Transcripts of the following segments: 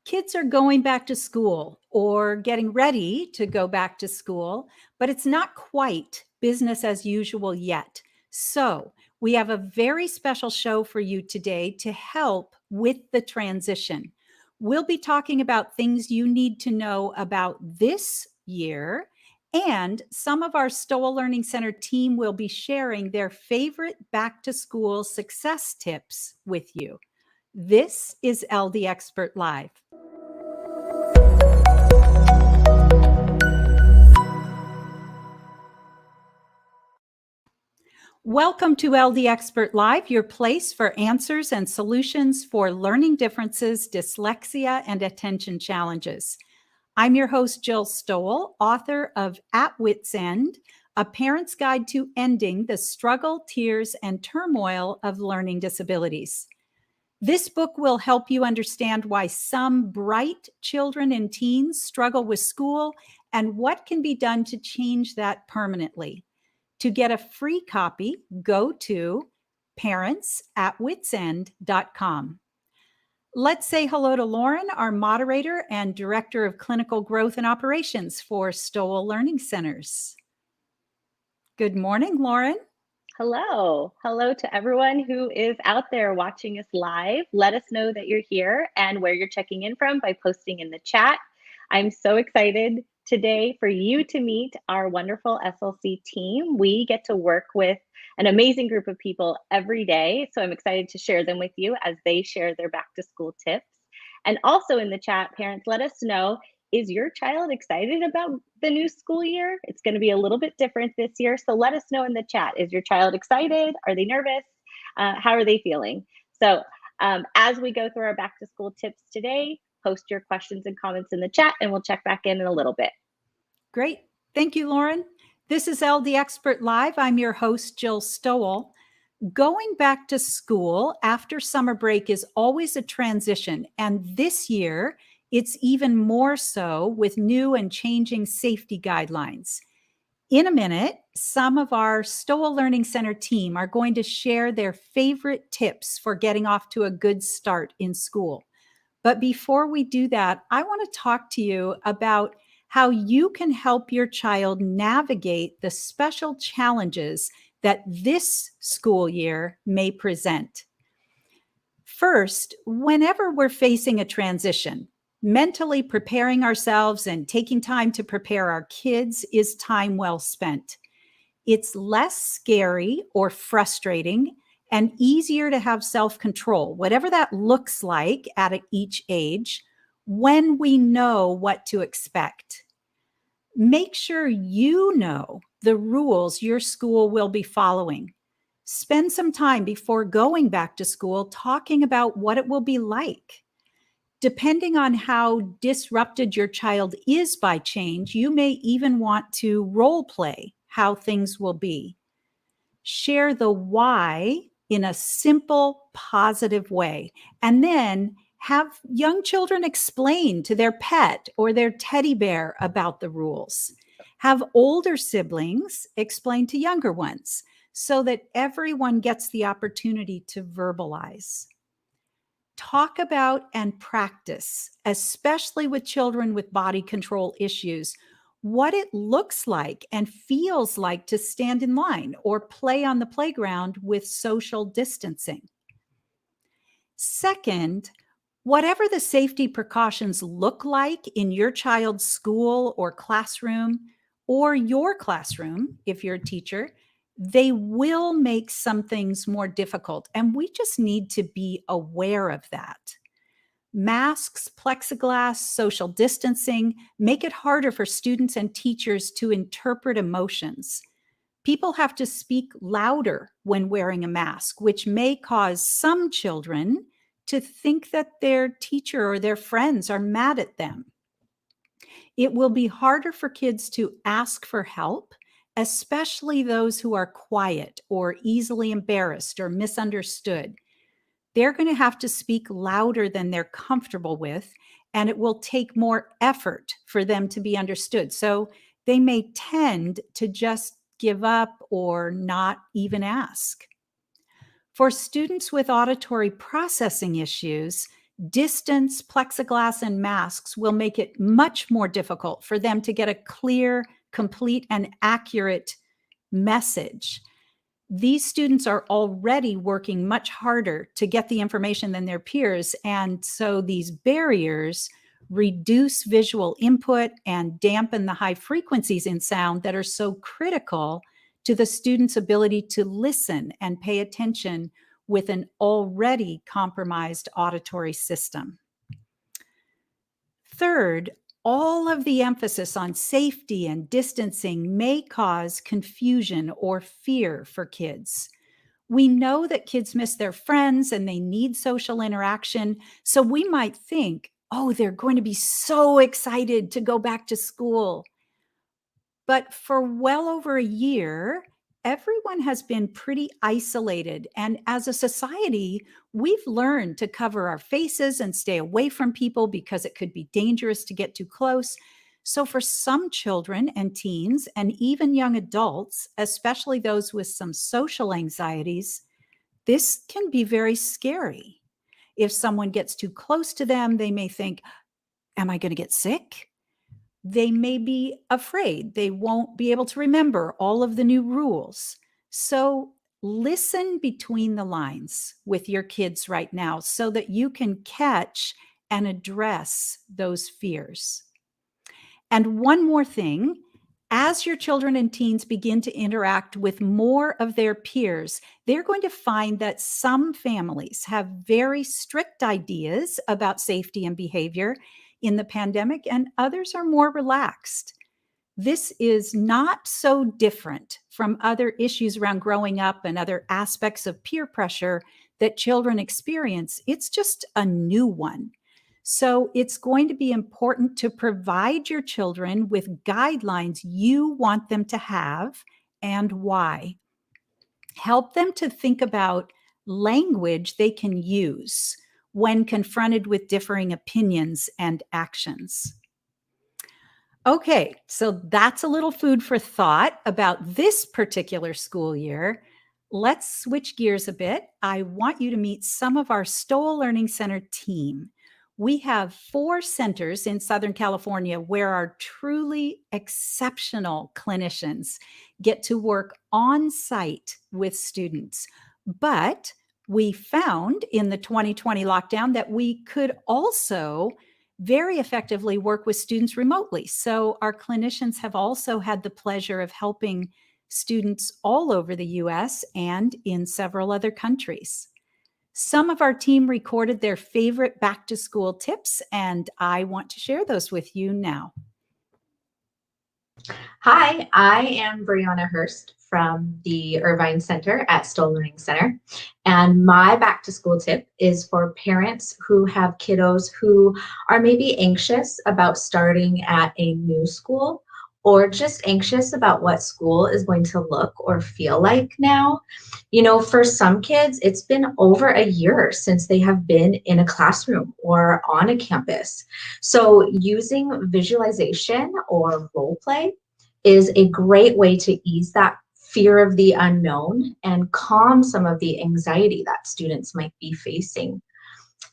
Kids are going back to school or getting ready to go back to school, but it's not quite business as usual yet. So we have a very special show for you today to help with the transition. We'll be talking about things you need to know about this year, and some of our Stowell Learning Center team will be sharing their favorite back to school success tips with you. This is LD Expert Live. Welcome to LD Expert Live, your place for answers and solutions for learning differences, dyslexia, and attention challenges. I'm your host, Jill Stowell, author of At Wit's End, A Parent's Guide to Ending the Struggle, Tears, and Turmoil of Learning Disabilities. This book will help you understand why some bright children and teens struggle with school and what can be done to change that permanently. To get a free copy, go to parentsatwitsend.com. Let's say hello to Lauren, our moderator and Director of Clinical Growth and Operations for Stowell Learning Centers. Good morning, Lauren. Hello. Hello to everyone who is out there watching us live. Let us know that you're here and where you're checking in from by posting in the chat. I'm so excited today for you to meet our wonderful SLC team. We get to work with an amazing group of people every day, so I'm excited to share them with you as they share their back to school tips. And also in the chat, parents, let us know, is your child excited about the new school year? It's going to be a little bit different this year, so let us know in the chat. Is your child excited? Are they nervous? How are they feeling? So as we go through our back to school tips today, post your questions and comments in the chat, and we'll check back in a little bit. Great. Thank you, Lauren. This is LD Expert Live. I'm your host, Jill Stowell. Going back to school after summer break is always a transition, and this year it's even more so with new and changing safety guidelines. In a minute, some of our Stowell Learning Center team are going to share their favorite tips for getting off to a good start in school. But before we do that, I want to talk to you about how you can help your child navigate the special challenges that this school year may present. First, whenever we're facing a transition, mentally preparing ourselves and taking time to prepare our kids is time well spent. It's less scary or frustrating and easier to have self-control, whatever that looks like at each age, when we know what to expect. Make sure you know the rules your school will be following. Spend some time before going back to school talking about what it will be like. Depending on how disrupted your child is by change, you may even want to role play how things will be. Share the why in a simple, positive way, and then have young children explain to their pet or their teddy bear about the rules. Have older siblings explain to younger ones so that everyone gets the opportunity to verbalize. Talk about and practice, especially with children with body control issues, what it looks like and feels like to stand in line or play on the playground with social distancing. Second, whatever the safety precautions look like in your child's school or classroom, or your classroom, if you're a teacher, they will make some things more difficult, and we just need to be aware of that. Masks, plexiglass, social distancing make it harder for students and teachers to interpret emotions. People have to speak louder when wearing a mask, which may cause some children to think that their teacher or their friends are mad at them. It will be harder for kids to ask for help, especially those who are quiet or easily embarrassed or misunderstood. They're going to have to speak louder than they're comfortable with, and it will take more effort for them to be understood. So they may tend to just give up or not even ask. For students with auditory processing issues, Distance, plexiglass, and masks will make it much more difficult for them to get a clear, complete, and accurate message. These students are already working much harder to get the information than their peers, and so these barriers reduce visual input and dampen the high frequencies in sound that are so critical to the student's ability to listen and pay attention with an already compromised auditory system. Third, all of the emphasis on safety and distancing may cause confusion or fear for kids. We know that kids miss their friends and they need social interaction, so we might think, oh, they're going to be so excited to go back to school. But for well over a year, everyone has been pretty isolated. And as a society, we've learned to cover our faces and stay away from people because it could be dangerous to get too close. So for some children and teens, and even young adults, especially those with some social anxieties, this can be very scary. If someone gets too close to them, they may think, am I going to get sick? They may be afraid they won't be able to remember all of the new rules. So listen between the lines with your kids right now so that you can catch and address those fears. And one more thing, as your children and teens begin to interact with more of their peers, they're going to find that some families have very strict ideas about safety and behavior in the pandemic, and others are more relaxed. This is not so different from other issues around growing up and other aspects of peer pressure that children experience. It's just a new one. So it's going to be important to provide your children with guidelines you want them to have and why. Help them to think about language they can use when confronted with differing opinions and actions. Okay, so that's a little food for thought about this particular school year. Let's switch gears a bit. I want you to meet some of our Stowell Learning Center team. We have 4 centers in Southern California where our truly exceptional clinicians get to work on site with students. But we found in the 2020 lockdown that we could also very effectively work with students remotely. So our clinicians have also had the pleasure of helping students all over the US and in several other countries. Some of our team recorded their favorite back to school tips, and I want to share those with you now. Hi, I am Briana Hurst from the Irvine Center at Stowell Learning Center. And my back to school tip is for parents who have kiddos who are maybe anxious about starting at a new school or just anxious about what school is going to look or feel like now. You know, for some kids, it's been over a year since they have been in a classroom or on a campus. So using visualization or role play is a great way to ease that fear of the unknown and calm some of the anxiety that students might be facing.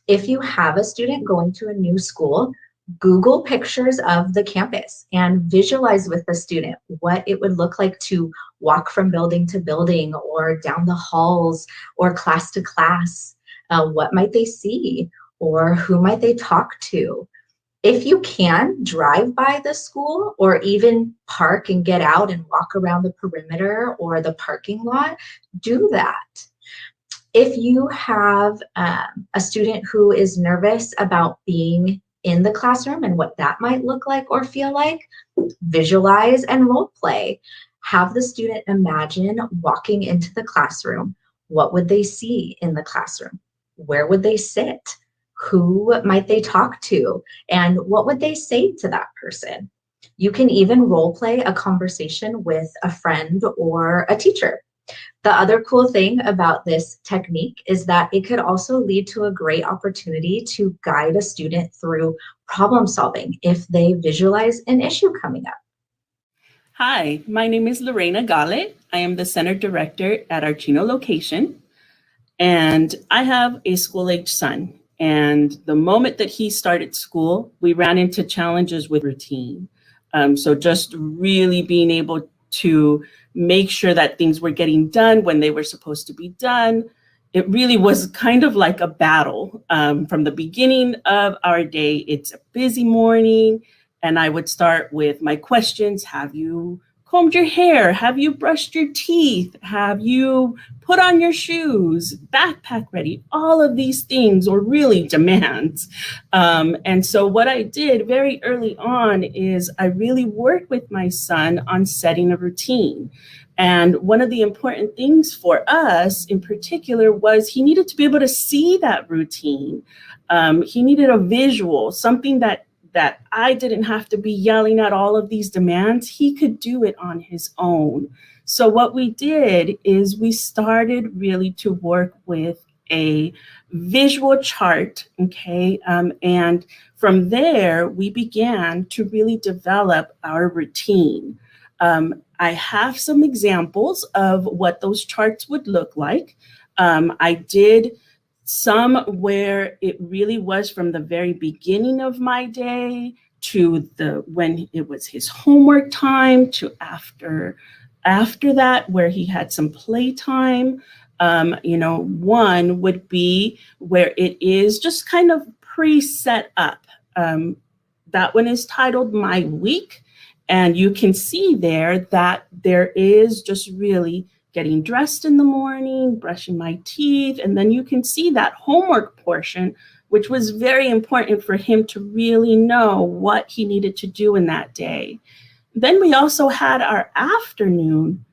If you have a student going to a new school, Google pictures of the campus and visualize with the student what it would look like to walk from building to building or down the halls or class to class. What might they see or who might they talk to? If you can, drive by the school or even park and get out and walk around the perimeter or the parking lot, do that. If you have a student who is nervous about being in the classroom and what that might look like or feel like, visualize and role play. Have the student imagine walking into the classroom. What would they see in the classroom? Where would they sit? Who might they talk to? And what would they say to that person? You can even role play a conversation with a friend or a teacher. The other cool thing about this technique is that it could also lead to a great opportunity to guide a student through problem solving if they visualize an issue coming up. Hi, my name is Lorena. I am the center director at our Chino location, and I have a school-age son. And the moment that he started school, we ran into challenges with routine. So just really being able to make sure that things were getting done when they were supposed to be done. It really was kind of like a battle from the beginning of our day. It's a busy morning, and I would start with my questions. Have you combed your hair? Have you brushed your teeth? Have you put on your shoes? Backpack ready? All of these things were really demands. And so what I did very early on is I really worked with my son on setting a routine. And one of the important things for us in particular was he needed to be able to see that routine. He needed a visual, something that I didn't have to be yelling at all of these demands. He could do it on his own. So what we did is we started really to work with a visual chart, okay? And from there, we began to really develop our routine. I have some examples of what those charts would look like. I did some where it really was from the very beginning of my day to when it was his homework time to after that where he had some playtime. One would be where it is just kind of pre-set up. That one is titled My Week. And you can see there that there is just really getting dressed in the morning, brushing my teeth, and then you can see that homework portion, which was very important for him to really know what he needed to do in that day. Then we also had our afternoon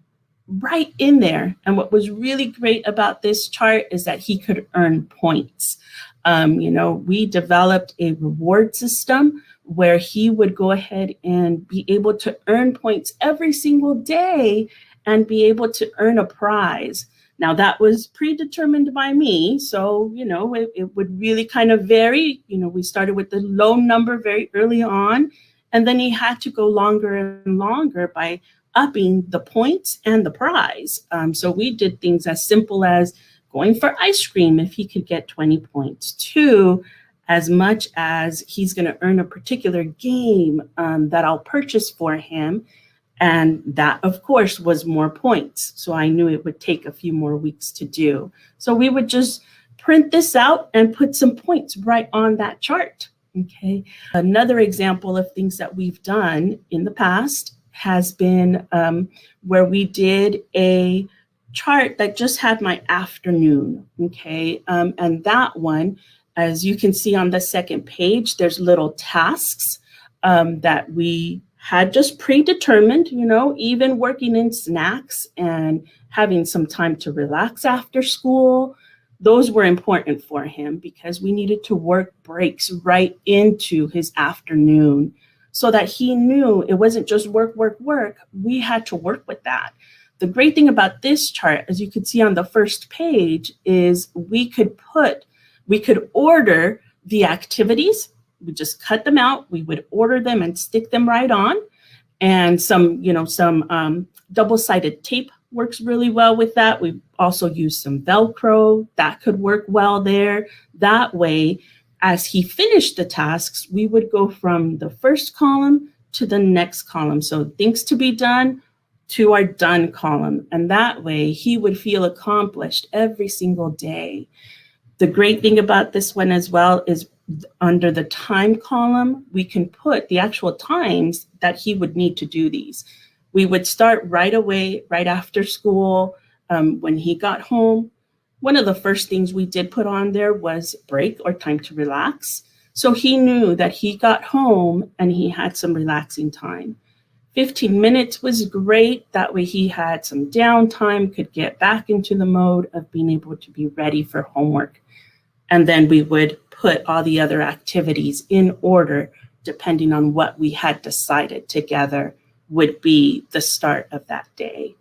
right in there. And what was really great about this chart is that he could earn points. We developed a reward system where he would go ahead and be able to earn points every single day and be able to earn a prize. Now that was predetermined by me. So, it would really kind of vary. We started with the low number very early on, and then he had to go longer and longer by upping the points and the prize. So we did things as simple as going for ice cream if he could get 20 points, to as much as he's going to earn a particular game that I'll purchase for him. And that, of course, was more points. So I knew it would take a few more weeks to do. So we would just print this out and put some points right on that chart. Okay. Another example of things that we've done in the past has been where we did a chart that just had my afternoon. Okay. And that one, as you can see on the second page, there's little tasks that we had just predetermined, even working in snacks and having some time to relax after school. Those were important for him because we needed to work breaks right into his afternoon so that he knew it wasn't just work, work, work. We had to work with that. The great thing about this chart, as you can see on the first page, is we could order the activities. We just cut them out. We would order them and stick them right on. And some double-sided tape works really well with that. We also use some Velcro that could work well there. That way, as he finished the tasks, we would go from the first column to the next column. So things to be done to our done column. And that way he would feel accomplished every single day. The great thing about this one as well is under the time column, we can put the actual times that he would need to do these. We would start right away, right after school, when he got home. One of the first things we did put on there was break or time to relax. So he knew that he got home and he had some relaxing time. 15 minutes was great. That way he had some downtime, could get back into the mode of being able to be ready for homework. And then we would put all the other activities in order, depending on what we had decided together would be the start of that day.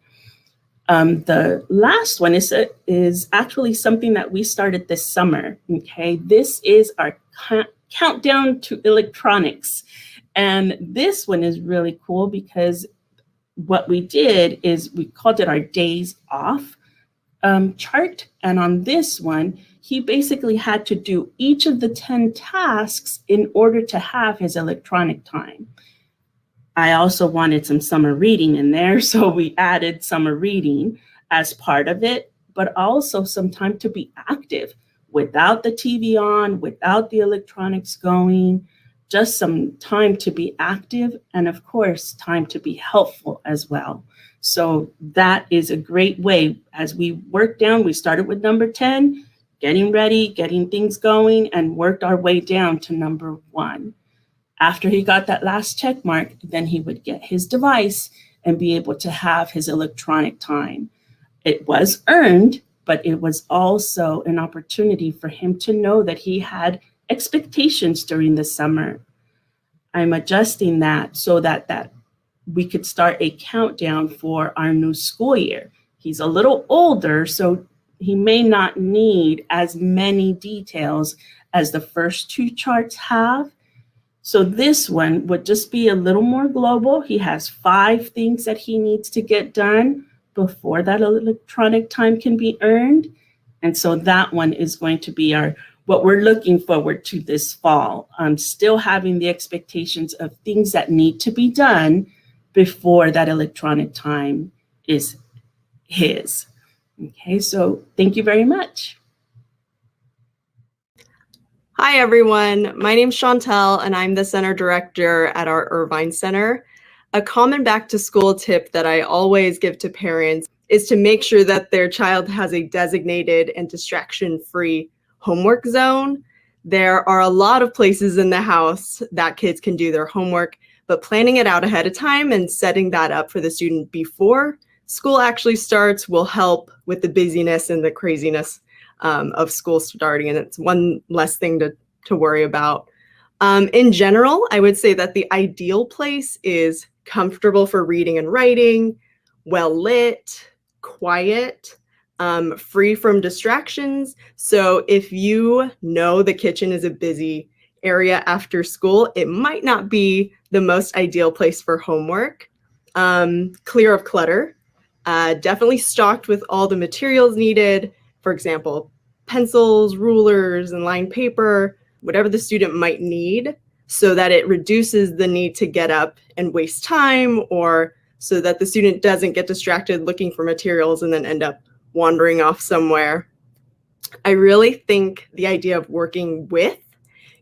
The last one is actually something that we started this summer. Okay, this is our countdown to electronics. And this one is really cool because what we did is we called it our days off chart. And on this one, he basically had to do each of the 10 tasks in order to have his electronic time. I also wanted some summer reading in there, so we added summer reading as part of it, but also some time to be active without the TV on, without the electronics going, just some time to be active, and of course, time to be helpful as well. So that is a great way. As we worked down, we started with number 10, getting ready, getting things going, and worked our way down to number 1. After he got that last check mark, then he would get his device and be able to have his electronic time. It was earned, but it was also an opportunity for him to know that he had expectations during the summer. I'm adjusting that so that we could start a countdown for our new school year. He's a little older, so he may not need as many details as the first 2 charts have. So this one would just be a little more global. He has 5 things that he needs to get done before that electronic time can be earned. And so that one is going to be what we're looking forward to this fall. Still having the expectations of things that need to be done before that electronic time is his. Okay, so thank you very much. Hi, everyone. My name's Chantel, and I'm the center director at our Irvine Center. A common back to school tip that I always give to parents is to make sure that their child has a designated and distraction-free homework zone. There are a lot of places in the house that kids can do their homework, but planning it out ahead of time and setting that up for the student before school actually starts will help with the busyness and the craziness of school starting, and it's one less thing to worry about. In general, I would say that the ideal place is comfortable for reading and writing, well lit, quiet, free from distractions. So if you know the kitchen is a busy area after school, it might not be the most ideal place for homework. Clear of clutter, definitely stocked with all the materials needed. For example, pencils, rulers, and lined paper, whatever the student might need, so that it reduces the need to get up and waste time, or so that the student doesn't get distracted looking for materials and then end up wandering off somewhere. I really think the idea of working with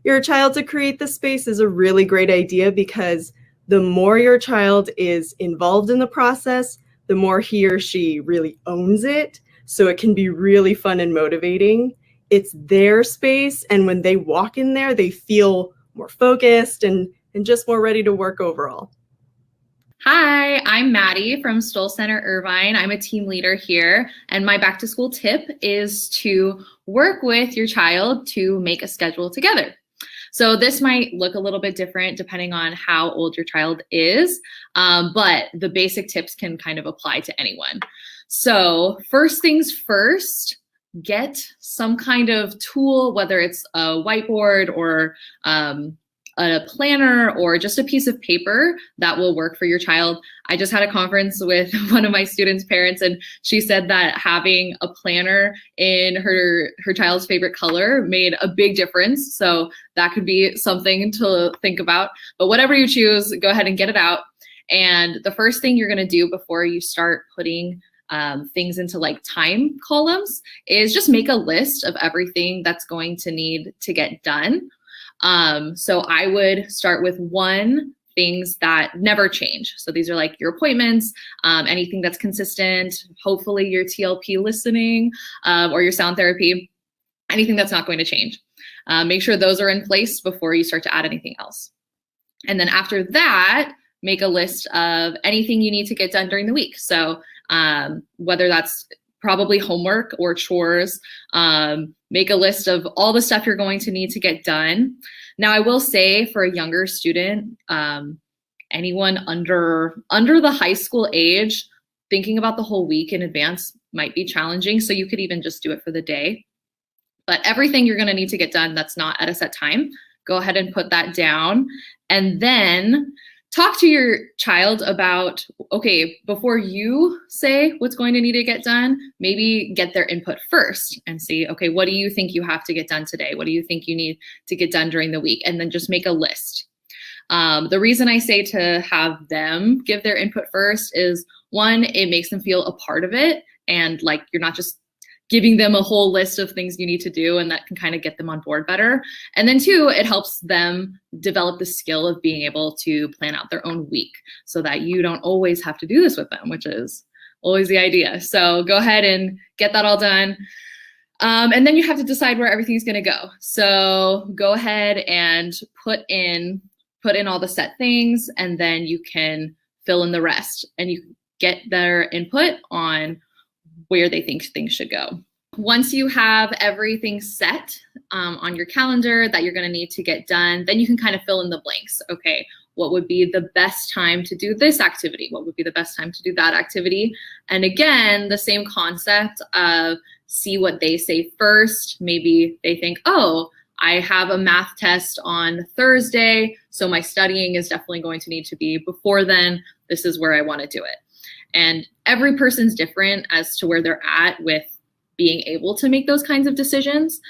your child to create the space is a really great idea, because the more your child is involved in the process, the more he or she really owns it. So it can be really fun and motivating. It's their space, and when they walk in there, they feel more focused and just more ready to work overall. Hi, I'm Maddie from Stoll Center Irvine. I'm a team leader here, and my back to school tip is to work with your child to make a schedule together. So this might look a little bit different depending on how old your child is, but the basic tips can kind of apply to anyone. So first things first, get some kind of tool, whether it's a whiteboard or a planner or just a piece of paper that will work for your child. I just had a conference with one of my students' parents, and she said that having a planner in her child's favorite color made a big difference. So that could be something to think about. But whatever you choose, go ahead and get it out. And the first thing you're going to do before you start putting things into like time columns is just make a list of everything that's going to need to get done. So I would start with 1, things that never change. So these are like your appointments, anything that's consistent, hopefully your TLP listening, or your sound therapy, anything that's not going to change. Make sure those are in place before you start to add anything else. And then after that, make a list of anything you need to get done during the week. So whether that's probably homework or chores, make a list of all the stuff you're going to need to get done. Now, I will say for a younger student, anyone under the high school age, thinking about the whole week in advance might be challenging. So you could even just do it for the day. But everything you're going to need to get done that's not at a set time, go ahead and put that down. And then talk to your child about, okay, before you say what's going to need to get done, maybe get their input first and see, okay, what do you think you have to get done today? What do you think you need to get done during the week? And then just make a list. The reason I say to have them give their input first is, one, it makes them feel a part of it, and like you're not just giving them a whole list of things you need to do, and that can kind of get them on board better. And then two, it helps them develop the skill of being able to plan out their own week so that you don't always have to do this with them, which is always the idea. So go ahead and get that all done. And then you have to decide where everything's going to go. So go ahead and put in all the set things, and then you can fill in the rest, and you get their input on where they think things should go. Once you have everything set on your calendar that you're going to need to get done, then you can kind of fill in the blanks. Okay, what would be the best time to do this activity? What would be the best time to do that activity? And again, the same concept of see what they say first. Maybe they think, oh, I have a math test on Thursday, so my studying is definitely going to need to be before then. This is where I want to do it. And every person's different as to where they're at with being able to make those kinds of decisions.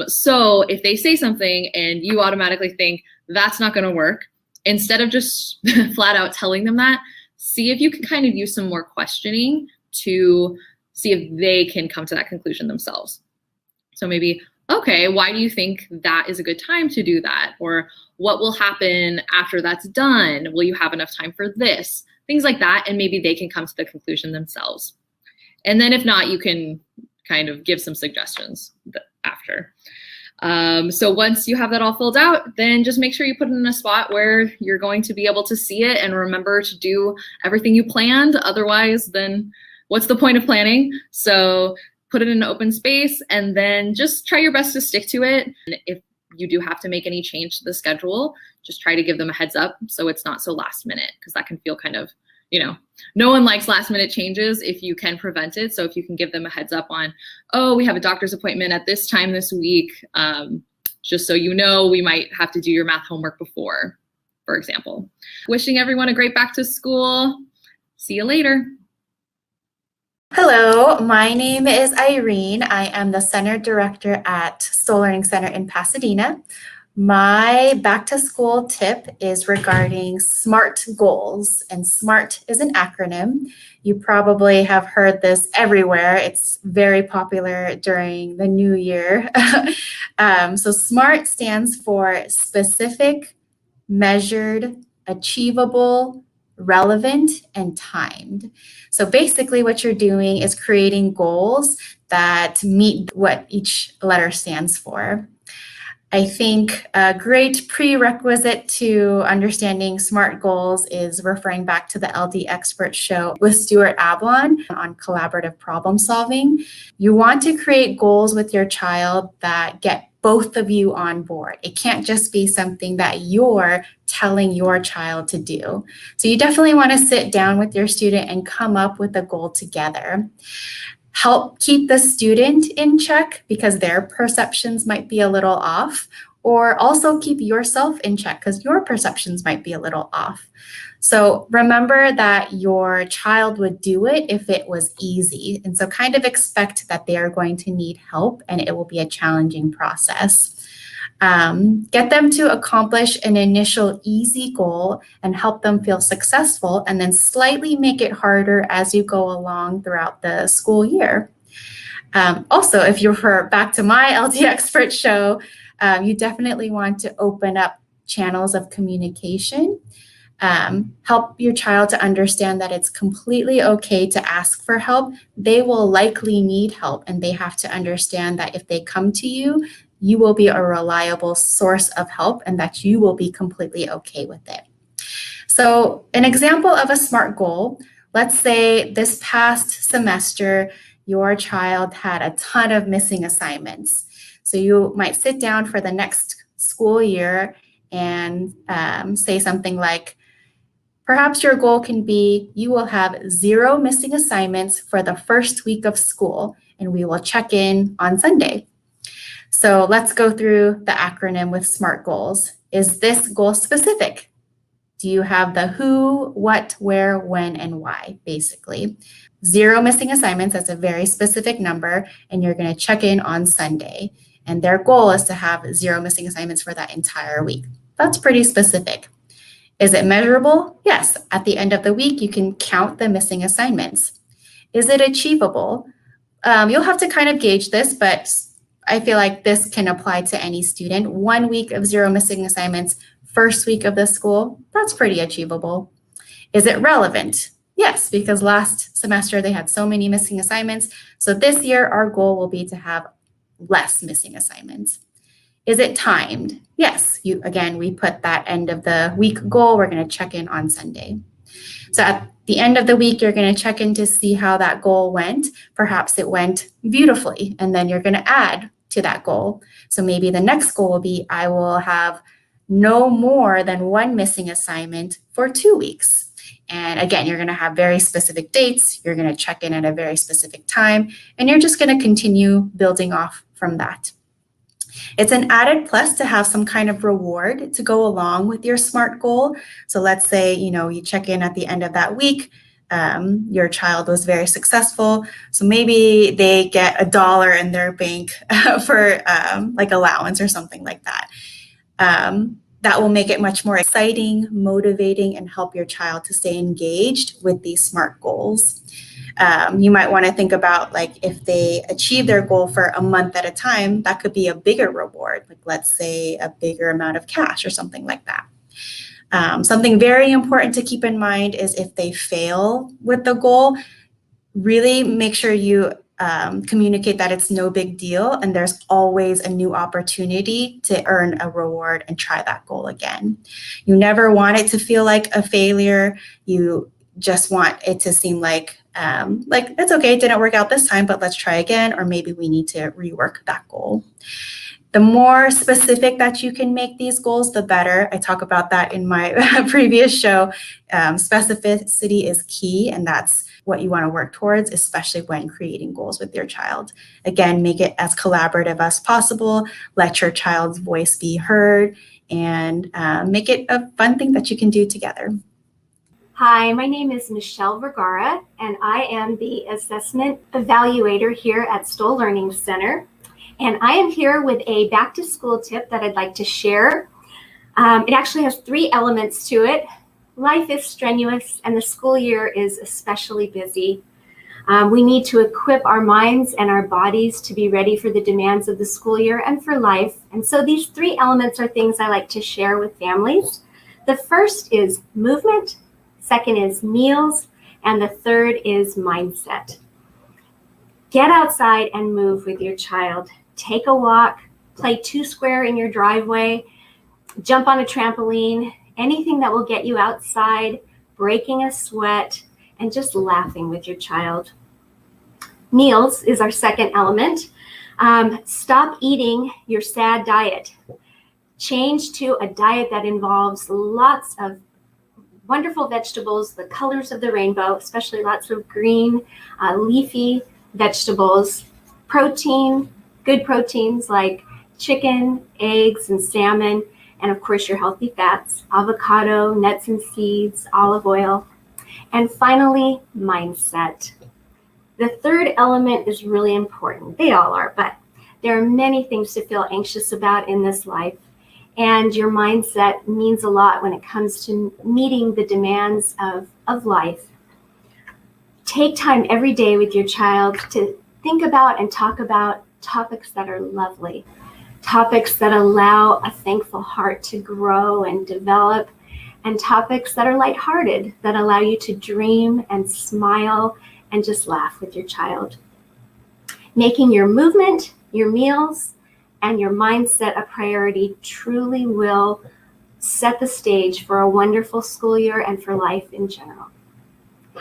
So if they say something and you automatically think that's not going to work, instead of just flat out telling them that, see if you can kind of use some more questioning to see if they can come to that conclusion themselves. So maybe, okay, why do you think that is a good time to do that? Or what will happen after that's done? Will you have enough time for this? Things like that, and maybe they can come to the conclusion themselves. And then if not, you can kind of give some suggestions after. So once you have that all filled out, then just make sure you put it in a spot where you're going to be able to see it, and remember to do everything you planned. Otherwise, then what's the point of planning? So put it in an open space, and then just try your best to stick to it. And if you do have to make any change to the schedule, just try to give them a heads up so it's not so last minute, because that can feel kind of, no one likes last minute changes if you can prevent it. So if you can give them a heads up on, oh, we have a doctor's appointment at this time this week, just so you know, we might have to do your math homework before, for example. Wishing everyone a great back to school. See you later. Hello, my name is Irene. I am the Center Director at Stoll Learning Center in Pasadena. My back to school tip is regarding SMART goals, and SMART is an acronym. You probably have heard this everywhere. It's very popular during the new year. So SMART stands for specific, measured, achievable, relevant, and timed. So basically what you're doing is creating goals that meet what each letter stands for. I think a great prerequisite to understanding SMART goals is referring back to the LD Expert show with Stuart Ablon on collaborative problem solving. You want to create goals with your child that get both of you on board. It can't just be something that you're telling your child to do. So you definitely want to sit down with your student and come up with a goal together. Help keep the student in check because their perceptions might be a little off, or also keep yourself in check because your perceptions might be a little off. So remember that your child would do it if it was easy. And so kind of expect that they are going to need help and it will be a challenging process. Get them to accomplish an initial easy goal and help them feel successful, and then slightly make it harder as you go along throughout the school year. Also, if you refer back to my LD Expert show, you definitely want to open up channels of communication. Help your child to understand that it's completely okay to ask for help. They will likely need help, and they have to understand that if they come to you, you will be a reliable source of help and that you will be completely okay with it. So an example of a SMART goal, let's say this past semester, your child had a ton of missing assignments. So you might sit down for the next school year and say something like, perhaps your goal can be, you will have 0 missing assignments for the first week of school, and we will check in on Sunday. So let's go through the acronym with SMART goals. Is this goal specific? Do you have the who, what, where, when, and why, basically? 0 missing assignments, that's a very specific number, and you're going to check in on Sunday. And their goal is to have 0 missing assignments for that entire week. That's pretty specific. Is it measurable? Yes. At the end of the week, you can count the missing assignments. Is it achievable? You'll have to kind of gauge this, but I feel like this can apply to any student. 1 week of 0 missing assignments, first week of the school, that's pretty achievable. Is it relevant? Yes, because last semester they had so many missing assignments. So this year, our goal will be to have less missing assignments. Is it timed? Yes, we put that end of the week goal. We're going to check in on Sunday. So at the end of the week, you're going to check in to see how that goal went. Perhaps it went beautifully, and then you're going to add to that goal. So maybe the next goal will be, I will have no more than 1 missing assignment for 2 weeks. And again, you're going to have very specific dates. You're going to check in at a very specific time, and you're just going to continue building off from that. It's an added plus to have some kind of reward to go along with your SMART goal. So let's say, you check in at the end of that week, your child was very successful. So maybe they get $1 in their bank for like allowance or something like that. That will make it much more exciting, motivating, and help your child to stay engaged with these SMART goals. You might want to think about, like, if they achieve their goal for a month at a time, that could be a bigger reward, like let's say a bigger amount of cash or something like that. Something very important to keep in mind is if they fail with the goal, really make sure you communicate that it's no big deal and there's always a new opportunity to earn a reward and try that goal again. You never want it to feel like a failure. You just want it to seem like it's okay, it didn't work out this time, but let's try again, or maybe we need to rework that goal. The more specific that you can make these goals, the better. I talk about that in my previous show. Specificity is key, and that's what you want to work towards, especially when creating goals with your child. Again, make it as collaborative as possible. Let your child's voice be heard, and make it a fun thing that you can do together. Hi, my name is Michelle Vergara, and I am the assessment evaluator here at Stoll Learning Center. And I am here with a back to school tip that I'd like to share. It actually has 3 elements to it. Life is strenuous and the school year is especially busy. We need to equip our minds and our bodies to be ready for the demands of the school year and for life. And so these 3 elements are things I like to share with families. The first is movement, second is meals, and the third is mindset. Get outside and move with your child. Take a walk, play 2 square in your driveway, jump on a trampoline, anything that will get you outside, breaking a sweat, and just laughing with your child. Meals is our second element. Stop eating your sad diet. Change to a diet that involves lots of wonderful vegetables, the colors of the rainbow, especially lots of green, leafy vegetables, protein, good proteins like chicken, eggs, and salmon, and of course your healthy fats, avocado, nuts and seeds, olive oil. And finally, mindset. The third element is really important. They all are, but there are many things to feel anxious about in this life. And your mindset means a lot when it comes to meeting the demands of life. Take time every day with your child to think about and talk about topics that are lovely, topics that allow a thankful heart to grow and develop, and topics that are lighthearted, that allow you to dream and smile and just laugh with your child. Making your movement, your meals, and your mindset a priority truly will set the stage for a wonderful school year and for life in general.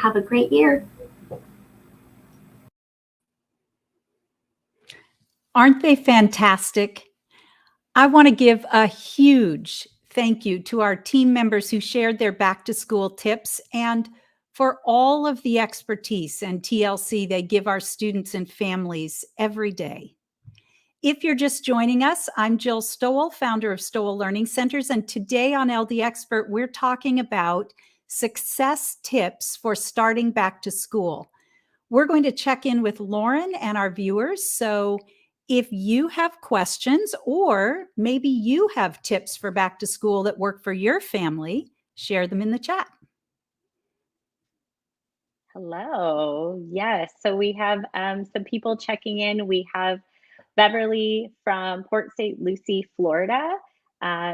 Have a great year. Aren't they fantastic? I want to give a huge thank you to our team members who shared their back to school tips and for all of the expertise and TLC they give our students and families every day. If you're just joining us, I'm Jill Stowell, founder of Stowell Learning Centers, and today on LD Expert, we're talking about success tips for starting back to school. We're going to check in with Lauren and our viewers, so if you have questions or maybe you have tips for back to school that work for your family, share them in the chat. Hello. Yes. So we have some people checking in. We have Beverly from Port St. Lucie, Florida.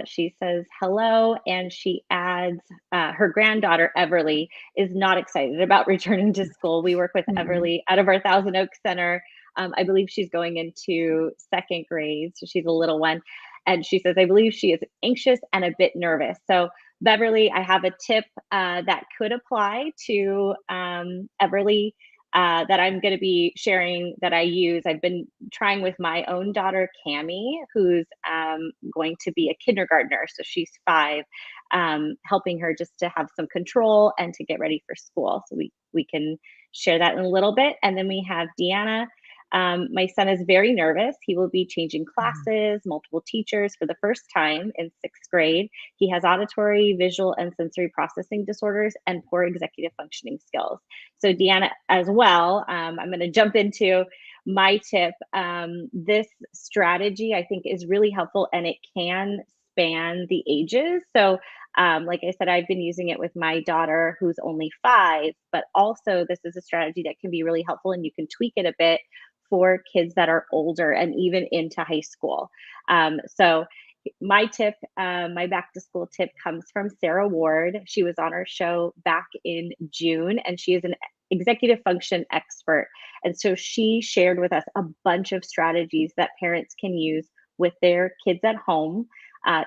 She says hello, and she adds her granddaughter, Everly, is not excited about returning to school. We work with Everly out of our Thousand Oaks Center. I believe she's going into second grade, so she's a little one. And she says, I believe she is anxious and a bit nervous. So Beverly, I have a tip that could apply to Everly that I'm going to be sharing that I use. I've been trying with my own daughter, Cammie, who's going to be a kindergartner. So she's 5, helping her just to have some control and to get ready for school. So we can share that in a little bit. And then we have Deanna. My son is very nervous. He will be changing classes, multiple teachers for the first time in 6th grade. He has auditory, visual, and sensory processing disorders and poor executive functioning skills. So Deanna as well, I'm going to jump into my tip. This strategy I think is really helpful, and it can span the ages. So like I said, I've been using it with my daughter who's only 5, but also this is a strategy that can be really helpful, and you can tweak it a bit for kids that are older and even into high school. So my tip, my back to school tip comes from Sarah Ward. She was on our show back in June, and she is an executive function expert. And so she shared with us a bunch of strategies that parents can use with their kids at home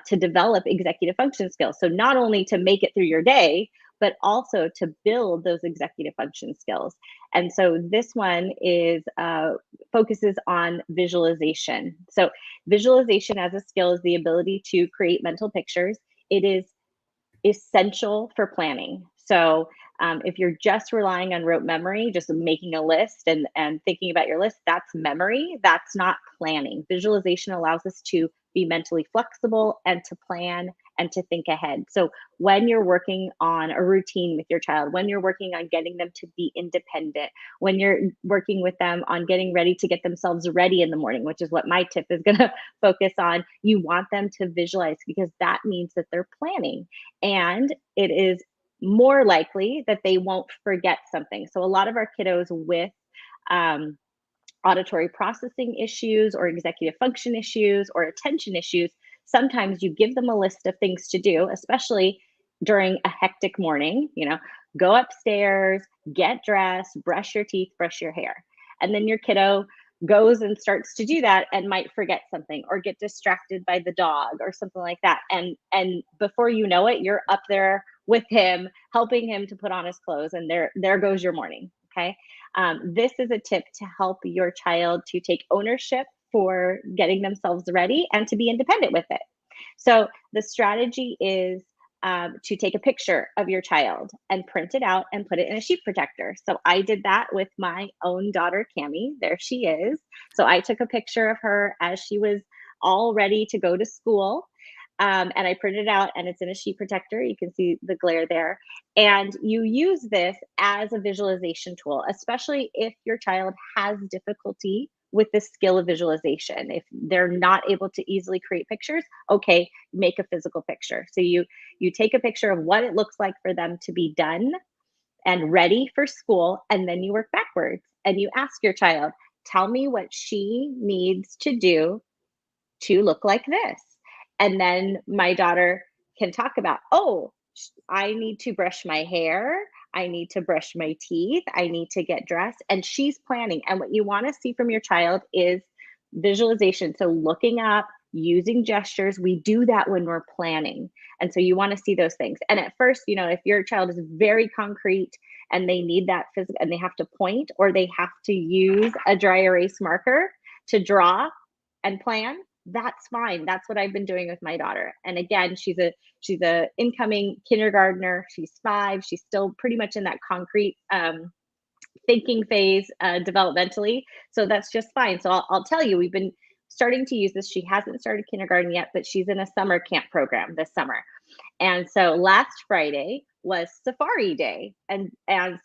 to develop executive function skills. So not only to make it through your day, but also to build those executive function skills. And so this one is focuses on visualization. So visualization as a skill is the ability to create mental pictures. It is essential for planning. So if you're just relying on rote memory, just making a list and thinking about your list, that's memory. That's not planning. Visualization allows us to be mentally flexible and to plan and to think ahead. So when you're working on a routine with your child, when you're working on getting them to be independent, when you're working with them on getting ready to get themselves ready in the morning, which is what my tip is going to focus on, you want them to visualize, because that means that they're planning, and it is more likely that they won't forget something. So a lot of our kiddos with auditory processing issues or executive function issues or attention issues, sometimes you give them a list of things to do, especially during a hectic morning, go upstairs, get dressed, brush your teeth, brush your hair. And then your kiddo goes and starts to do that and might forget something or get distracted by the dog or something like that. And before you know it, you're up there with him, helping him to put on his clothes, and there goes your morning. Okay. This is a tip to help your child to take ownership for getting themselves ready and to be independent with it. So the strategy is to take a picture of your child and print it out and put it in a sheet protector. So I did that with my own daughter, Cammie. There she is. So I took a picture of her as she was all ready to go to school. And I printed it out, and it's in a sheet protector. You can see the glare there. And you use this as a visualization tool, especially if your child has difficulty with the skill of visualization. If they're not able to easily create pictures, okay, make a physical picture. So you take a picture of what it looks like for them to be done and ready for school, and then you work backwards and you ask your child, tell me what she needs to do to look like this. And then my daughter can talk about, oh, I need to brush my hair, I need to brush my teeth, I need to get dressed, and she's planning. And what you want to see from your child is visualization. So looking up, using gestures, we do that when we're planning. And so you want to see those things. And at first, if your child is very concrete and they need that physical, and they have to point or they have to use a dry erase marker to draw and plan, that's fine. That's what I've been doing with my daughter. And again, she's a incoming kindergartner. She's 5. She's still pretty much in that concrete thinking phase developmentally. So that's just fine. So I'll tell you, we've been starting to use this. She hasn't started kindergarten yet, but she's in a summer camp program this summer. And so last Friday was Safari Day. And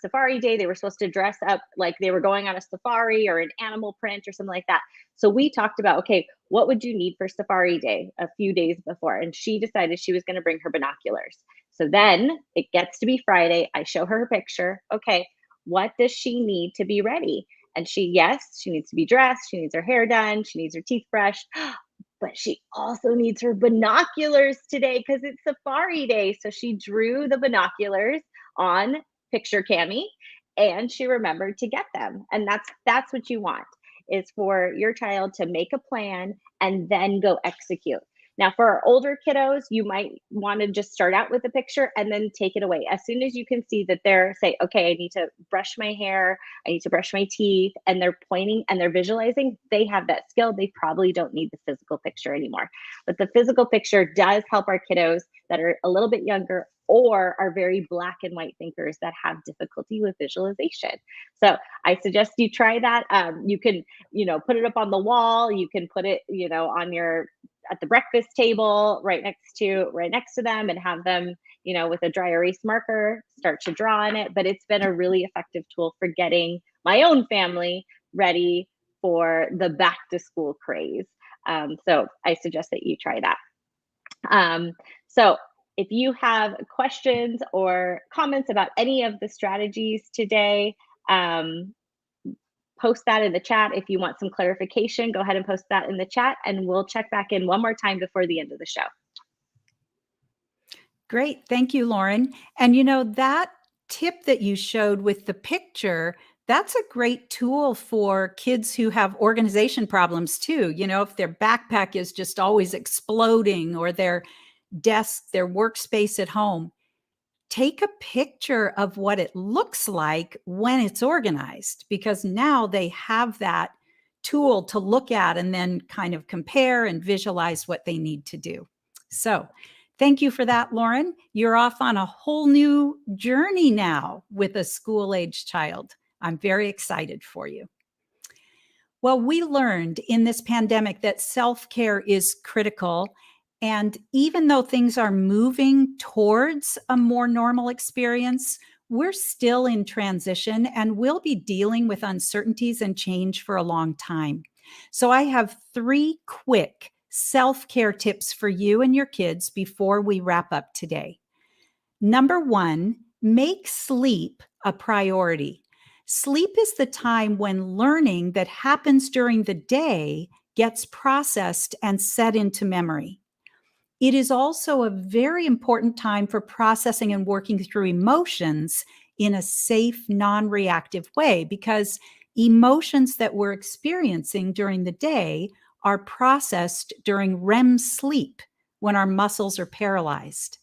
Safari Day, they were supposed to dress up like they were going on a safari or an animal print or something like that. So we talked about, okay, what would you need for Safari Day a few days before? And she decided she was going to bring her binoculars. So then it gets to be Friday. I show her picture. Okay, what does she need to be ready? And she needs to be dressed. She needs her hair done. She needs her teeth brushed. But she also needs her binoculars today because it's Safari Day. So she drew the binoculars on Picture Cami and she remembered to get them. And that's what you want, is for your child to make a plan and then go execute. Now, for our older kiddos, you might want to just start out with a picture and then take it away. As soon as you can see that they're say, okay, I need to brush my hair, I need to brush my teeth, and they're pointing and they're visualizing, they have that skill. They probably don't need the physical picture anymore. But the physical picture does help our kiddos that are a little bit younger or are very black and white thinkers that have difficulty with visualization. So I suggest you try that. You can, put it up on the wall. You can put it, on at the breakfast table right next to them, and have them, with a dry erase marker, start to draw on it. But it's been a really effective tool for getting my own family ready for the back to school craze. So I suggest that you try that. So if you have questions or comments about any of the strategies today, post that in the chat. If you want some clarification, go ahead and post that in the chat, and we'll check back in one more time before the end of the show. Great. Thank you, Lauren. And that tip that you showed with the picture, that's a great tool for kids who have organization problems too. If their backpack is just always exploding, or their desk, their workspace at home, take a picture of what it looks like when it's organized, because now they have that tool to look at and then kind of compare and visualize what they need to do. So thank you for that, Lauren. You're off on a whole new journey now with a school-age child. I'm very excited for you. Well, we learned in this pandemic that self-care is critical. And even though things are moving towards a more normal experience, we're still in transition and we'll be dealing with uncertainties and change for a long time. So I have 3 quick self-care tips for you and your kids before we wrap up today. Number 1, make sleep a priority. Sleep is the time when learning that happens during the day gets processed and set into memory. It is also a very important time for processing and working through emotions in a safe, non-reactive way, because emotions that we're experiencing during the day are processed during REM sleep when our muscles are paralyzed.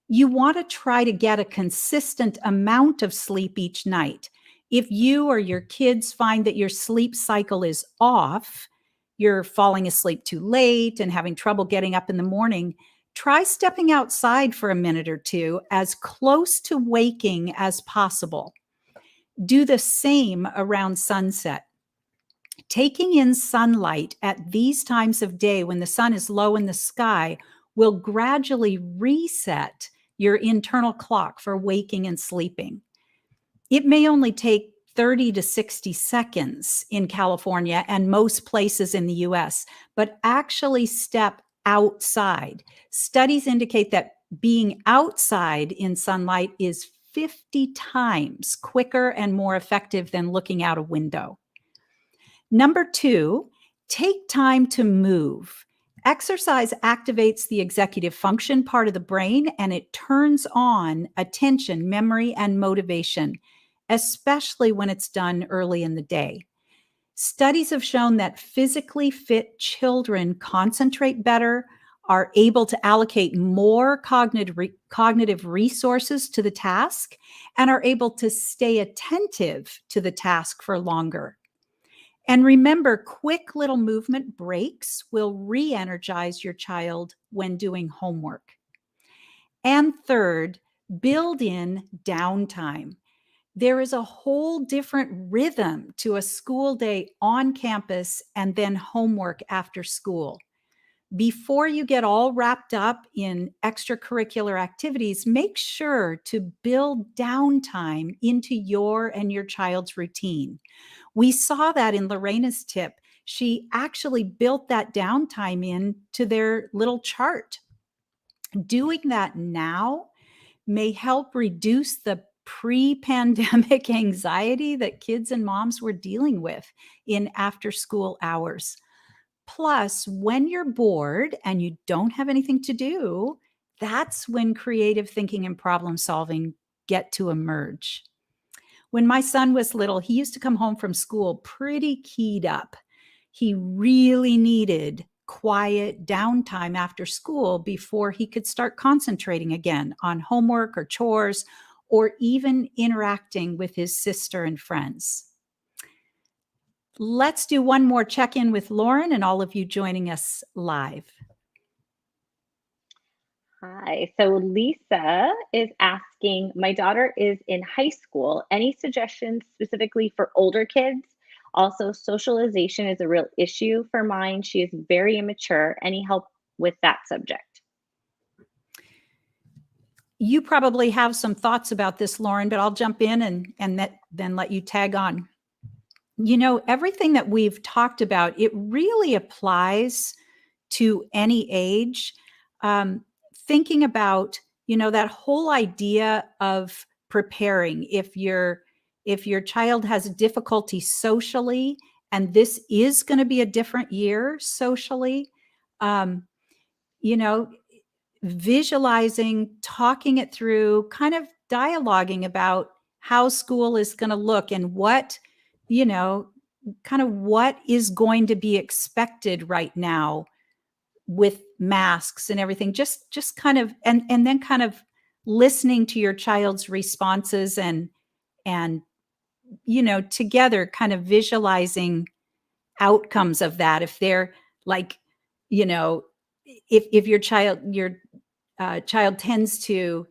You want to try to get a consistent amount of sleep each night. If you or your kids find that your sleep cycle is off, you're falling asleep too late and having trouble getting up in the morning, try stepping outside for a minute or two as close to waking as possible. Do the same around sunset. Taking in sunlight at these times of day when the sun is low in the sky will gradually reset your internal clock for waking and sleeping. It may only take 30 to 60 seconds in California and most places in the US, but actually step outside. Studies indicate that being outside in sunlight is 50 times quicker and more effective than looking out a window. Number 2, take time to move. Exercise activates the executive function part of the brain, and it turns on attention, memory, and motivation, especially when it's done early in the day. Studies have shown that physically fit children concentrate better, are able to allocate more cognitive resources to the task, and are able to stay attentive to the task for longer. And remember, quick little movement breaks will re-energize your child when doing homework. And third, build in downtime. There is a whole different rhythm to a school day on campus and then homework after school. Before you get all wrapped up in extracurricular activities, make sure to build downtime into your and your child's routine. We saw that in Lorena's tip. She actually built that downtime into their little chart. Doing that now may help reduce the pre-pandemic anxiety that kids and moms were dealing with in after-school hours. Plus, when you're bored and you don't have anything to do, that's when creative thinking and problem solving get to emerge. When my son was little, he used to come home from school pretty keyed up. He really needed quiet downtime after school before he could start concentrating again on homework or chores or even interacting with his sister and friends. Let's do one more check-in with Lauren and all of you joining us live. Hi, so Lisa is asking, my daughter is in high school. Any suggestions specifically for older kids? Also, socialization is a real issue for mine. She is very immature. Any help with that subject? You probably have some thoughts about this, Lauren, but I'll jump in and then let you tag on. You know, everything that we've talked about, it really applies to any age. Thinking about, you know, that whole idea of preparing. If your child has difficulty socially, and this is going to be a different year socially, you know, visualizing, talking it through, kind of dialoguing about how school is going to look and what, you know, kind of what is going to be expected right now with masks and everything, just kind of, and then kind of listening to your child's responses and, you know, together kind of visualizing outcomes of that. If they're like, you know, if your child tends to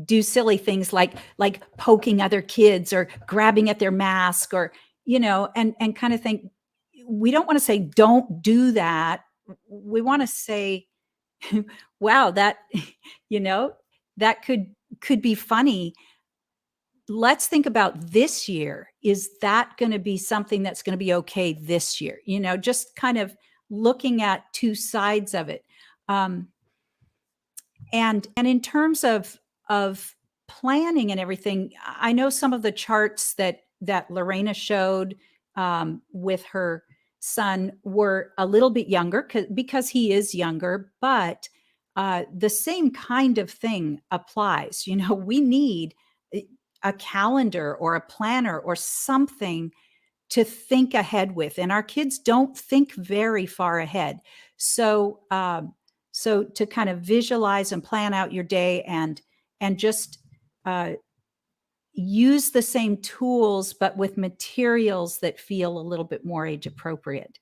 do silly things like poking other kids or grabbing at their mask or, you know, and kind of think, we don't want to say, don't do that. We want to say, wow, that, you know, that could be funny. Let's think about this year. Is that going to be something that's going to be okay this year? You know, just kind of looking at two sides of it. And in terms of planning and everything, I know some of the charts that Lorena showed with her son were a little bit younger because he is younger, but the same kind of thing applies. You know, we need a calendar or a planner or something to think ahead with, and our kids don't think very far ahead. So so to kind of visualize and plan out your day and just use the same tools, but with materials that feel a little bit more age appropriate.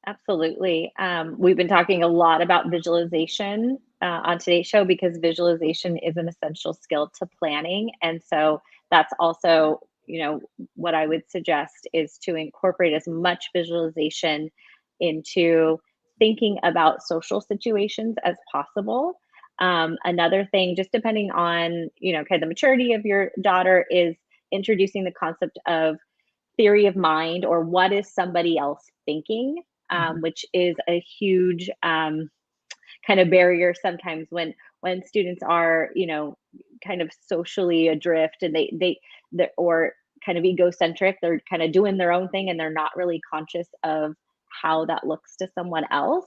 Absolutely. We've been talking a lot about visualization on today's show because visualization is an essential skill to planning. And so that's also, you know, what I would suggest is to incorporate as much visualization into thinking about social situations as possible. Another thing, just depending on, you know, kind of the maturity of your daughter, is introducing the concept of theory of mind, or what is somebody else thinking, which is a huge kind of barrier sometimes when students are, you know, kind of socially adrift and they or kind of egocentric. They're kind of doing their own thing and they're not really conscious of how that looks to someone else.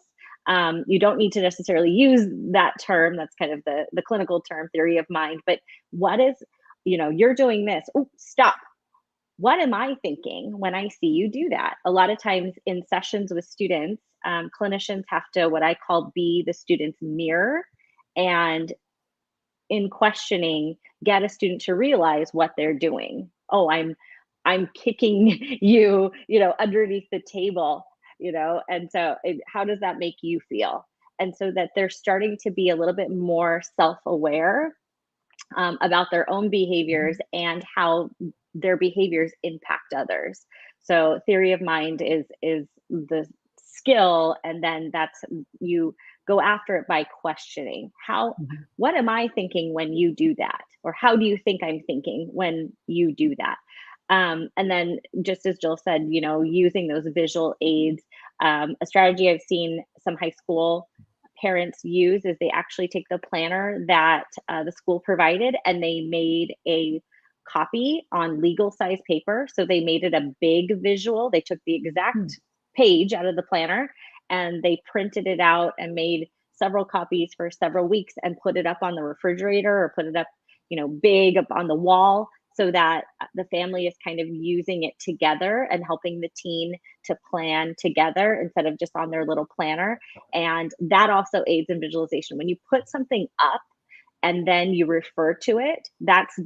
You don't need to necessarily use that term. That's kind of the clinical term, theory of mind. But what is, you know, you're doing this. Oh, stop. What am I thinking when I see you do that? A lot of times in sessions with students, clinicians have to, what I call, be the student's mirror, and in questioning, get a student to realize what they're doing. Oh, I'm kicking you, you know, underneath the table, you know, and so how does that make you feel? And so that they're starting to be a little bit more self-aware about their own behaviors and how their behaviors impact others. So theory of mind is the skill, and then that's, you go after it by questioning. What am I thinking when you do that? Or how do you think I'm thinking when you do that? And then, just as Jill said, using those visual aids. A strategy I've seen some high school parents use is they actually take the planner that the school provided, and they made a copy on legal size paper. So they made it a big visual. They took the exact page out of the planner and they printed it out and made several copies for several weeks and put it up on the refrigerator or put it up, big up on the wall, so that the family is kind of using it together and helping the teen to plan together instead of just on their little planner. And that also aids in visualization. When you put something up and then you refer to it, that's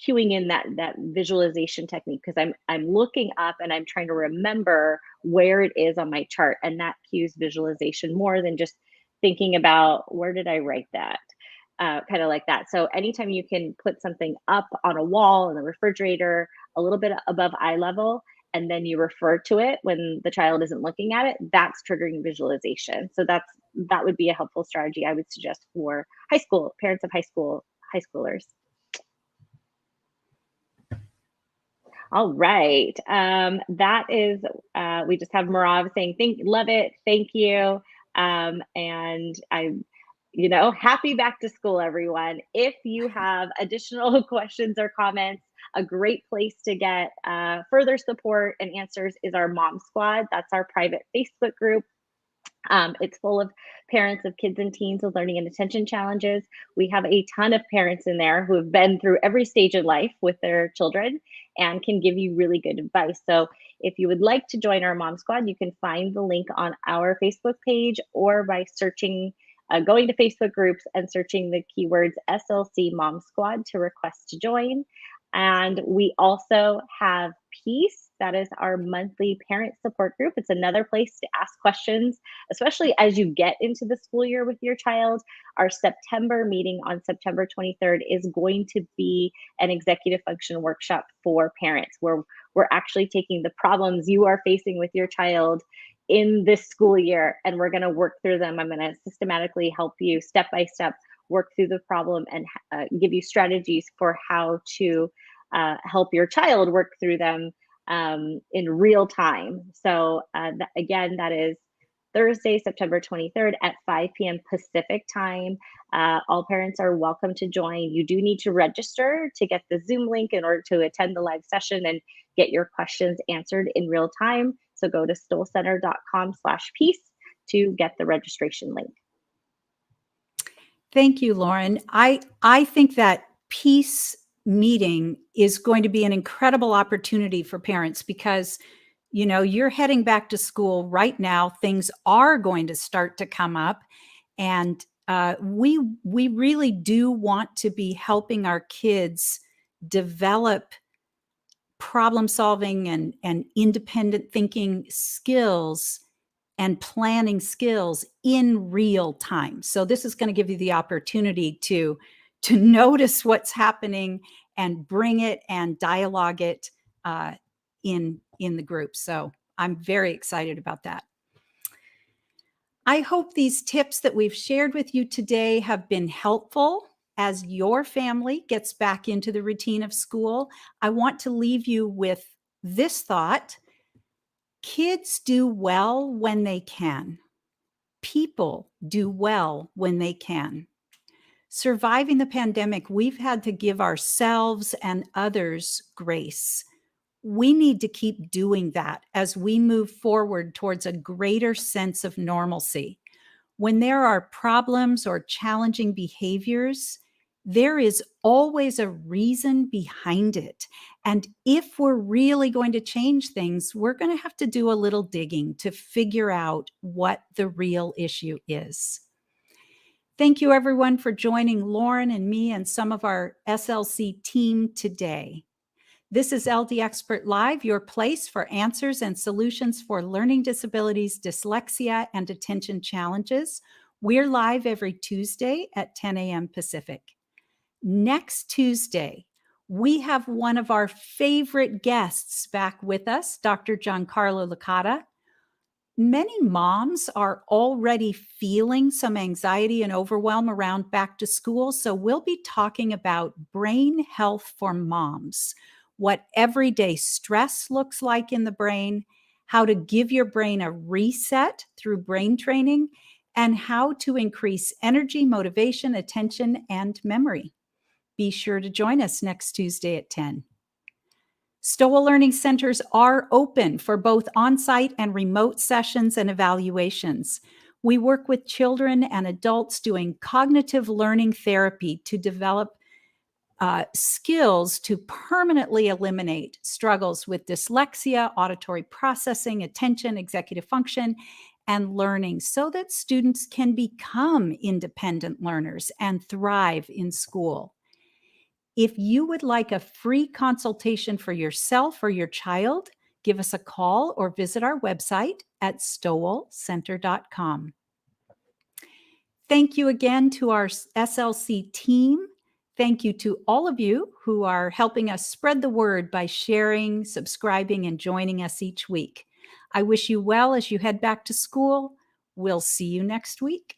cueing in that visualization technique, because I'm looking up and I'm trying to remember where it is on my chart, and that cues visualization more than just thinking about where did I write that. Kind of like that. So anytime you can put something up on a wall in the refrigerator a little bit above eye level, and then you refer to it when the child isn't looking at it, that's triggering visualization. So that would be a helpful strategy I would suggest for parents of high schoolers. All right. That is, we just have Marav saying, love it. Thank you. And I'm, happy back to school, everyone. If you have additional questions or comments, a great place to get further support and answers is our Mom Squad. That's our private Facebook group. It's full of parents of kids and teens with learning and attention challenges. We have a ton of parents in there who have been through every stage of life with their children and can give you really good advice. So if you would like to join our Mom Squad, you can find the link on our Facebook page, or by searching, going to Facebook groups and searching the keywords SLC Mom Squad to request to join. And we also have Peace. That is our monthly parent support group. It's another place to ask questions, especially as you get into the school year with your child. Our September meeting on September 23rd is going to be an executive function workshop for parents, where we're actually taking the problems you are facing with your child in this school year, and we're going to work through them. I'm going to systematically help you step by step work through the problem and give you strategies for how to help your child work through them in real time. So again, that is Thursday, September 23rd at 5 p.m. Pacific time. All parents are welcome to join. You do need to register to get the Zoom link in order to attend the live session and get your questions answered in real time. So go to stollcenter.com/peace to get the registration link. Thank you, Lauren. I think that Peace meeting is going to be an incredible opportunity for parents, because you're heading back to school right now. Things are going to start to come up, and we really do want to be helping our kids develop problem solving and independent thinking skills and planning skills in real time. So this is going to give you the opportunity to notice what's happening and bring it and dialogue it in the group. So I'm very excited about that. I hope these tips that we've shared with you today have been helpful as your family gets back into the routine of school. I want to leave you with this thought: kids do well when they can. People do well when they can. Surviving the pandemic, we've had to give ourselves and others grace. We need to keep doing that as we move forward towards a greater sense of normalcy. When there are problems or challenging behaviors, there is always a reason behind it. And if we're really going to change things, we're going to have to do a little digging to figure out what the real issue is. Thank you, everyone, for joining Lauren and me and some of our SLC team today. This is LD Expert Live, your place for answers and solutions for learning disabilities, dyslexia, and attention challenges. We're live every Tuesday at 10 a.m. Pacific. Next Tuesday, we have one of our favorite guests back with us, Dr. Giancarlo Licata. Many moms are already feeling some anxiety and overwhelm around back to school, so we'll be talking about brain health for moms, what everyday stress looks like in the brain, how to give your brain a reset through brain training, and how to increase energy, motivation, attention, and memory. Be sure to join us next Tuesday at 10. Stowell Learning Centers are open for both on-site and remote sessions and evaluations. We work with children and adults doing cognitive learning therapy to develop skills to permanently eliminate struggles with dyslexia, auditory processing, attention, executive function, and learning so that students can become independent learners and thrive in school. If you would like a free consultation for yourself or your child, give us a call or visit our website at stowellcenter.com. Thank you again to our SLC team. Thank you to all of you who are helping us spread the word by sharing, subscribing, and joining us each week. I wish you well as you head back to school. We'll see you next week.